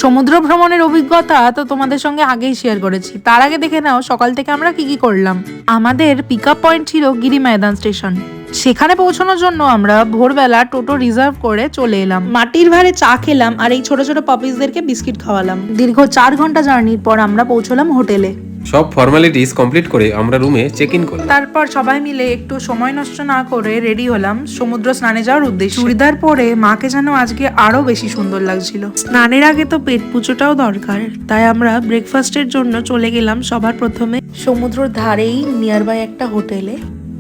সমুদ্র ভ্রমণের অভিজ্ঞতা তো তোমাদের সঙ্গে আগেই শেয়ার করেছি। তার আগে দেখে নাও সকাল থেকে আমরা কি কি করলাম। আমাদের পিক আপ পয়েন্ট ছিল গিরি ময়দান স্টেশন। সেখানে পৌঁছানোর জন্য আমরা ভোরবেলা টোটো রিজার্ভ করে চলে এলাম। মাটির ভারে চা খেলাম আর এই ছোট ছোট পাপিসদেরকে বিস্কিট খাওয়ালাম। দীর্ঘ 4 ঘন্টা জার্নির পর আমরা পৌঁছলাম হোটেলে। সব ফর্মালিটিস কমপ্লিট করে আমরা রুমে চেক ইন করলাম। তারপর সবাই মিলে একটু সময় নষ্ট না করে রেডি হলাম সমুদ্র স্নানে যাওয়ার উদ্দেশ্যে। চুড়িদার পরে মাকে যেন আজকে আরো বেশি সুন্দর লাগছিল। স্নানের আগে তো পেট পুজোটাও দরকার, তাই আমরা ব্রেকফাস্টের জন্য চলে গেলাম সবার প্রথমে সমুদ্রের ধারেই নিয়ার বাই একটা হোটেলে।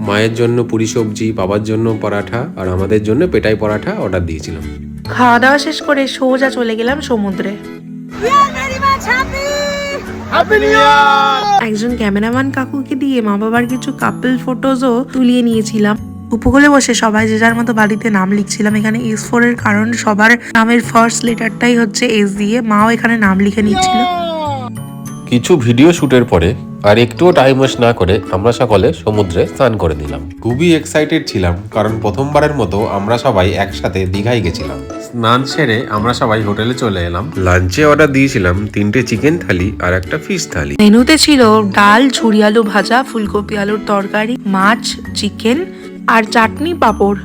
মায়ের জন্য পুরি সবজি, বাবার জন্য পরাঠা আর আমাদের জন্য পেটাই পরাঠা অর্ডার দিয়েছিলাম। খাওয়া দাওয়া শেষ করে সোজা চলে গেলাম সমুদ্রে। একজন ক্যামেরাম্যান কাকুকে দিয়ে মা বাবার কিছু কাপল ফটোজও তুলিয়ে নিয়েছিলাম। উপকূলে বসে সবাই যে যার মতো বাড়িতে নাম লিখছিলাম। এখানে S4 এর কারণ সবার নামের ফার্স্ট লেটারটাই হচ্ছে S দিয়ে। মাও এখানে নাম লিখে নিচ্ছিল। কিছু ভিডিও শুটের পরে আর একটুও টাইম ওয়েস্ট না করে আমরা সকলে সমুদ্রে স্নান করে নিলাম। খুবই এক্সাইটেড ছিলাম কারণ প্রথমবারের মতো আমরা সবাই একসাথে দীঘায় গেছিলাম। স্নান সেরে আমরা সবাই হোটেলে চলে এলাম। লাঞ্চে অর্ডার দিয়েছিলাম 3টে চিকেন থালি আর একটা ফিশ থালি। মেনুতে ছিল ডাল, ঝুরি আলু ভাজা, ফুলকপি আলুর তরকারি, মাছ, চিকেন আর চাটনি, পাঁপড়।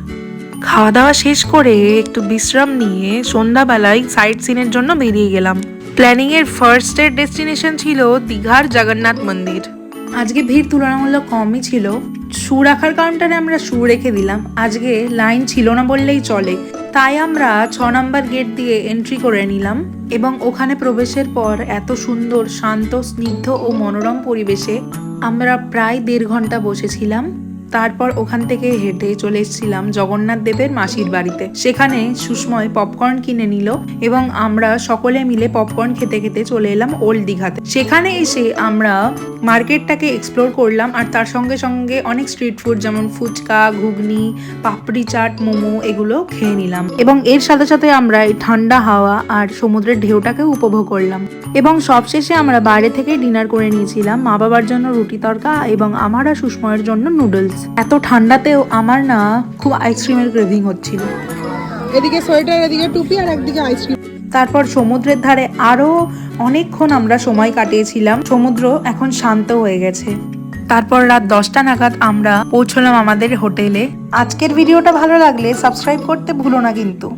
খাওয়া দাওয়া শেষ করে একটু বিশ্রাম নিয়ে সন্ধ্যাবেলায় সাইট সিনের জন্য বেরিয়ে গেলাম। প্ল্যানিং এর ফার্স্ট এর ডেস্টিনেশন ছিল দীঘার জগন্নাথ মন্দির। আজকে ভিড় তুলনামূলক কমই ছিল। শু রাখার কাউন্টারে আমরা শু রেখে দিলাম। আজকে লাইন ছিল না বললেই চলে, তাই আমরা 6 নম্বর গেট দিয়ে এন্ট্রি করে নিলাম এবং ওখানে প্রবেশের পর এত সুন্দর, শান্ত, স্নিগ্ধ ও মনোরম পরিবেশে আমরা প্রায় 1.5 ঘন্টা বসেছিলাম। তারপর ওখান থেকে হেঁটে চলে এসেছিলাম জগন্নাথ দেবের মাসির বাড়িতে। সেখানে সুস্ময় পপকর্ন কিনে নিল এবং আমরা সকলে মিলে পপকর্ন খেতে খেতে চলে এলাম ওল্ড দীঘাতে। সেখানে এসে আমরা মার্কেটটাকে এক্সপ্লোর করলাম আর তার সঙ্গে সঙ্গে অনেক স্ট্রিট ফুড যেমন ফুচকা, ঘুগনি, পাপড়ি চাট, মোমো এগুলো খেয়ে নিলাম এবং এর সাথে সাথে আমরা এই ঠান্ডা হাওয়া আর সমুদ্রের ঢেউটাকে উপভোগ করলাম। এবং সবশেষে আমরা বাইরে থেকে ডিনার করে নিয়েছিলাম। মা বাবার জন্য রুটি তরকা এবং আমার আর সুস্ময়ের জন্য নুডলস। এত ঠান্ডাতেও আমার না খুব আইসক্রিমের ক্রেভিং হচ্ছিল। এদিকে সোয়েটার, এদিকে টুপি আর একদিকে আইসক্রিম। তারপর সমুদ্রের ধারে আরো অনেকক্ষণ আমরা সময় কাটিয়েছিলাম। সমুদ্র এখন শান্ত হয়ে গেছে। তারপর রাত 10টা নাগাদ আমরা পৌঁছলাম আমাদের হোটেলে। আজকের ভিডিওটা ভালো লাগলে সাবস্ক্রাইব করতে ভুলো না কিন্তু।